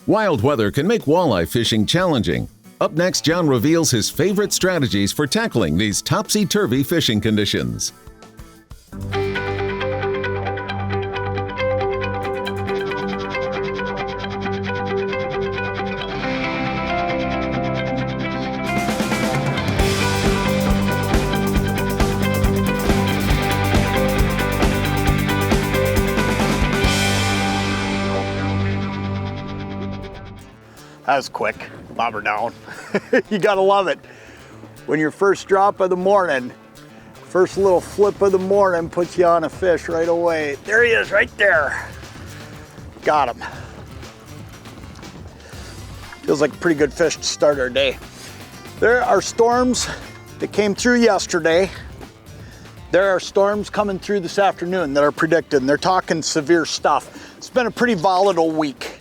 Wild weather can make walleye fishing challenging. Up next, Jon reveals his favorite strategies for tackling these topsy-turvy fishing conditions. That was quick, bobber down. You gotta love it. When your first drop of the morning, first little flip of the morning puts you on a fish right away. There he is, right there. Got him. Feels like a pretty good fish to start our day. There are storms that came through yesterday. There are storms coming through this afternoon that are predicted, and they're talking severe stuff. It's been a pretty volatile week.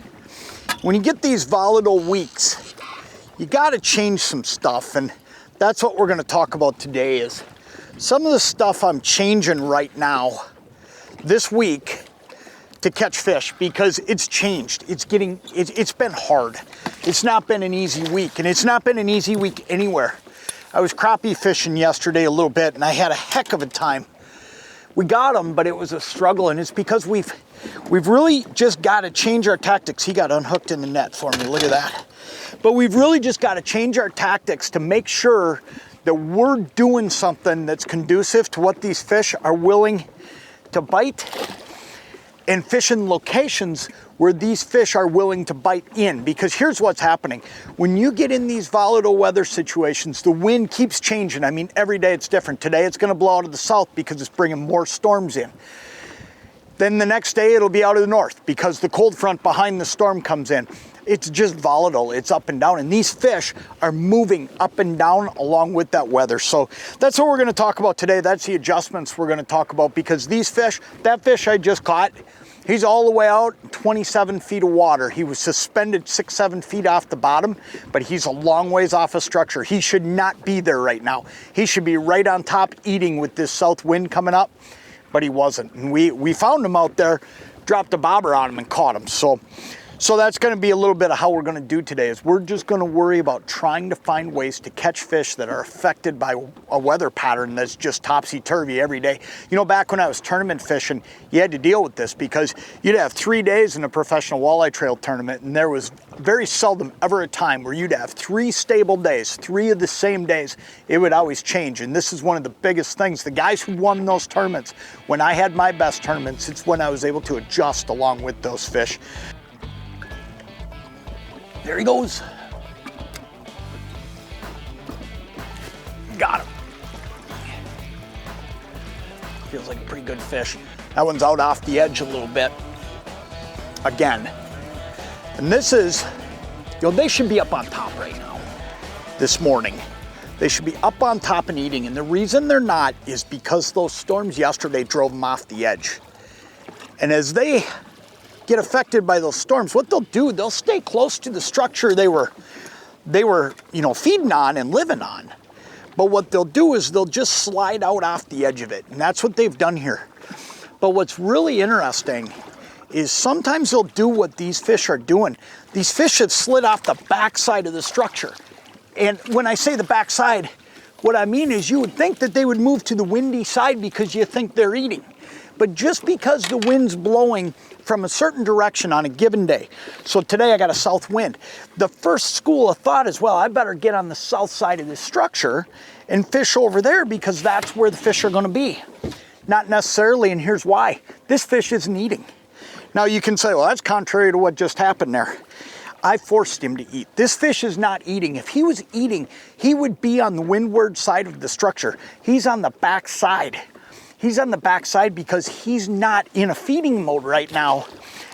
When you get these volatile weeks, you gotta change some stuff, and that's what we're gonna talk about today is some of the stuff I'm changing right now this week to catch fish because it's changed. It's been hard. It's not been an easy week, and it's not been an easy week anywhere. I was crappie fishing yesterday a little bit, and I had a heck of a time. We got them, but it was a struggle, and it's because we've really just got to change our tactics. He got unhooked in the net for me, look at that. But we've really just got to change our tactics to make sure that we're doing something that's conducive to what these fish are willing to bite, and fish in locations where these fish are willing to bite in. Because here's what's happening. When you get in these volatile weather situations, the wind keeps changing. I mean, every day it's different. Today it's gonna blow out of the south because it's bringing more storms in. Then the next day it'll be out of the north because the cold front behind the storm comes in. It's just volatile, it's up and down, and these fish are moving up and down along with that weather. So that's what we're gonna talk about today. That's the adjustments we're gonna talk about, because these fish, that fish I just caught, he's all the way out 27 feet of water. He was suspended 6-7 feet off the bottom, but he's a long ways off a structure. He should not be there right now. He should be right on top eating with this south wind coming up, but he wasn't. And we found him out there, dropped a bobber on him and caught him. So that's gonna be a little bit of how we're gonna do today, is we're just gonna worry about trying to find ways to catch fish that are affected by a weather pattern that's just topsy-turvy every day. You know, back when I was tournament fishing, you had to deal with this because you'd have 3 days in a professional walleye trail tournament, and there was very seldom ever a time where you'd have 3 stable days, 3 of the same days. It would always change, and this is one of the biggest things. The guys who won those tournaments, when I had my best tournaments, it's when I was able to adjust along with those fish. There he goes. Got him. Feels like a pretty good fish. That one's out off the edge a little bit. Again. And this is, you know, they should be up on top right now, this morning. They should be up on top and eating. And the reason they're not is because those storms yesterday drove them off the edge. And as they get affected by those storms, what they'll do, they'll stay close to the structure they were, you know, feeding on and living on. But what they'll do is they'll just slide out off the edge of it, and that's what they've done here. But what's really interesting is sometimes they'll do what these fish are doing. These fish have slid off the backside of the structure. And when I say the backside, what I mean is you would think that they would move to the windy side because you think they're eating. But just because the wind's blowing from a certain direction on a given day. So today I got a south wind. The first school of thought is, well, I better get on the south side of this structure and fish over there because that's where the fish are gonna be. Not necessarily, and here's why. This fish isn't eating. Now you can say, well, that's contrary to what just happened there. I forced him to eat. This fish is not eating. If he was eating, he would be on the windward side of the structure. He's on the back side. He's on the backside because he's not in a feeding mode right now.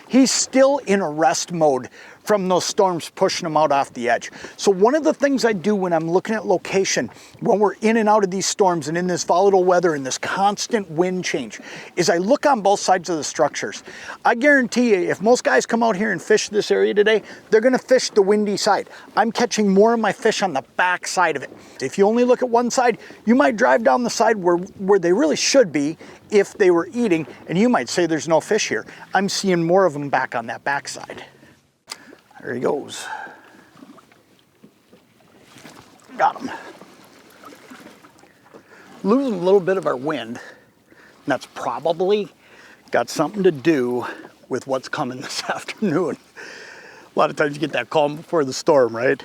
He's still in a rest mode from those storms pushing him out off the edge. So one of the things I do when I'm looking at location, when we're in and out of these storms and in this volatile weather and this constant wind change, is I look on both sides of the structures. I guarantee you, if most guys come out here and fish this area today, they're gonna fish the windy side. I'm catching more of my fish on the back side of it. If you only look at one side, you might drive down the side where they really should be if they were eating, and you might say there's no fish here. I'm seeing more of them back on that back side. There he goes. Got him. Losing a little bit of our wind. And that's probably got something to do with what's coming this afternoon. A lot of times you get that calm before the storm, right?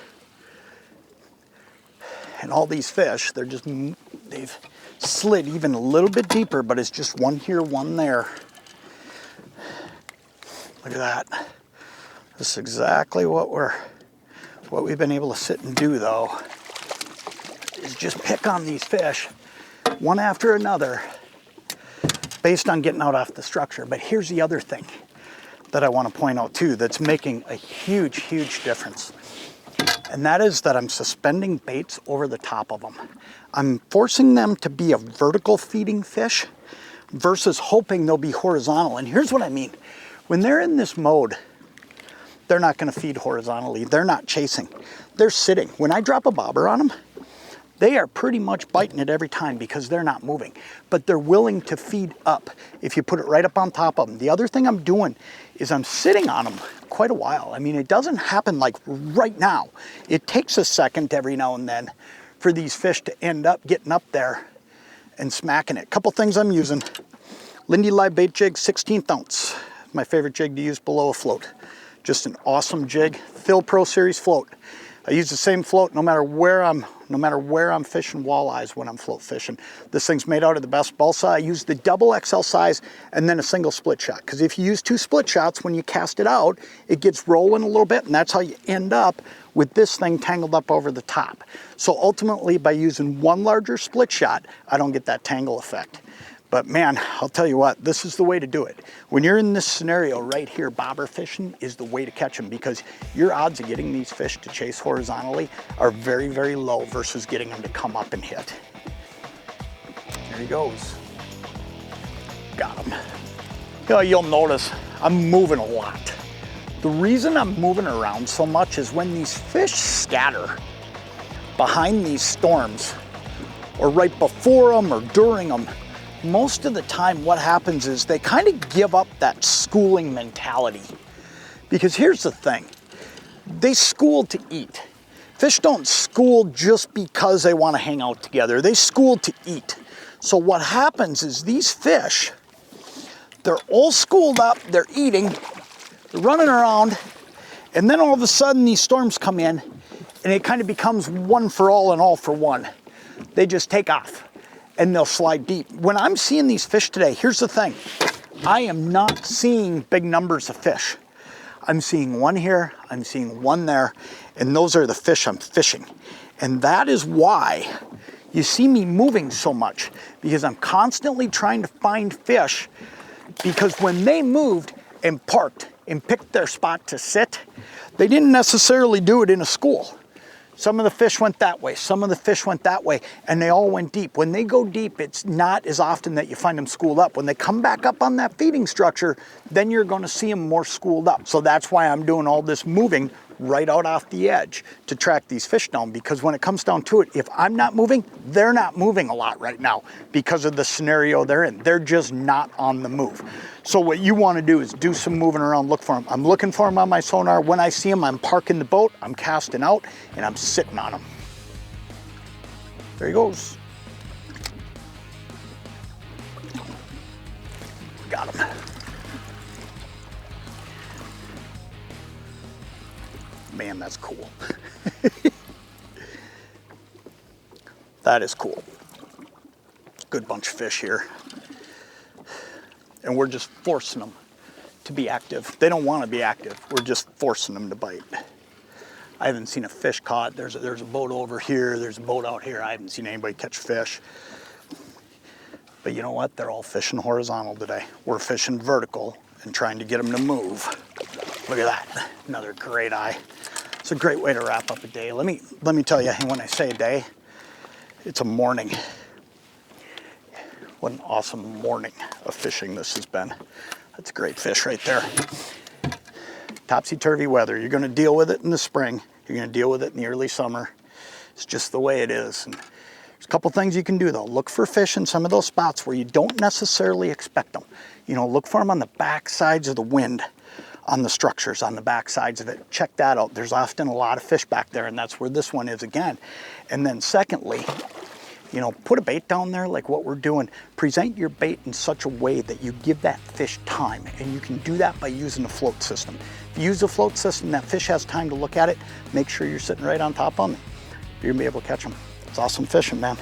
And all these fish, they've slid even a little bit deeper, but it's just one here, one there. Look at that. This is exactly what we've been able to sit and do though, is just pick on these fish one after another based on getting out off the structure. But here's the other thing that I want to point out too that's making a huge, huge difference. And that is that I'm suspending baits over the top of them. I'm forcing them to be a vertical feeding fish versus hoping they'll be horizontal. And here's what I mean. When they're in this mode, they're not going to feed horizontally. They're not chasing. They're sitting. When I drop a bobber on them, they are pretty much biting it every time because they're not moving. But they're willing to feed up if you put it right up on top of them. The other thing I'm doing is I'm sitting on them quite a while. I mean, it doesn't happen like right now. It takes a second every now and then for these fish to end up getting up there and smacking it. Couple things I'm using. Lindy live bait jig, 16th ounce. My favorite jig to use below a float. Just an awesome jig. Phil Pro Series float. I use the same float no matter where I'm fishing walleyes when I'm float fishing. This thing's made out of the best balsa. I use the double XL size and then a single split shot. Because if you use 2 split shots, when you cast it out, it gets rolling a little bit, and that's how you end up with this thing tangled up over the top. So ultimately, by using 1 larger split shot, I don't get that tangle effect. But man, I'll tell you what, this is the way to do it. When you're in this scenario right here, bobber fishing is the way to catch them, because your odds of getting these fish to chase horizontally are very, very low versus getting them to come up and hit. There he goes. Got him. You know, you'll notice I'm moving a lot. The reason I'm moving around so much is when these fish scatter behind these storms, or right before them or during them, most of the time what happens is they kind of give up that schooling mentality. Because here's the thing, they school to eat. Fish don't school just because they want to hang out together. They school to eat. So what happens is these fish, they're all schooled up, they're eating, they're running around, and then all of a sudden these storms come in and it kind of becomes one for all and all for one. They just take off and they'll slide deep. When I'm seeing these fish today, here's the thing. I am not seeing big numbers of fish. I'm seeing one here, I'm seeing one there, and those are the fish I'm fishing. And that is why you see me moving so much, because I'm constantly trying to find fish, because when they moved and parked and picked their spot to sit, they didn't necessarily do it in a school. Some of the fish went that way, some of the fish went that way, and they all went deep. When they go deep, it's not as often that you find them schooled up. When they come back up on that feeding structure, then you're going to see them more schooled up. So that's why I'm doing all this moving right out off the edge to track these fish down, because when it comes down to it, if I'm not moving, they're not moving a lot right now because of the scenario they're in. They're just not on the move. So what you want to do is do some moving around, look for them. I'm looking for them on my sonar. When I see them, I'm parking the boat, I'm casting out, and I'm sitting on them. There he goes. Got him. Man, that's cool. That is cool. Good bunch of fish here. And we're just forcing them to be active. They don't want to be active. We're just forcing them to bite. I haven't seen a fish caught. There's a boat over here. There's a boat out here. I haven't seen anybody catch fish. But you know what? They're all fishing horizontal today. We're fishing vertical and trying to get them to move. Look at that. Another great eye. It's a great way to wrap up a day. Let me tell you, when I say a day, it's a morning. What an awesome morning of fishing this has been. That's a great fish right there. Topsy-turvy weather. You're going to deal with it in the spring. You're going to deal with it in the early summer. It's just the way it is. And there's a couple things you can do though. Look for fish in some of those spots where you don't necessarily expect them. You know, look for them on the back sides of the wind. on the structures, on the back sides of it. Check that out. There's often a lot of fish back there, and that's where this one is again. And then secondly, you know, put a bait down there like what we're doing. Present your bait in such a way that you give that fish time, and you can do that by using a float system. If you use a float system, that fish has time to look at it. Make sure you're sitting right on top of them. You're gonna be able to catch them. It's awesome fishing, man.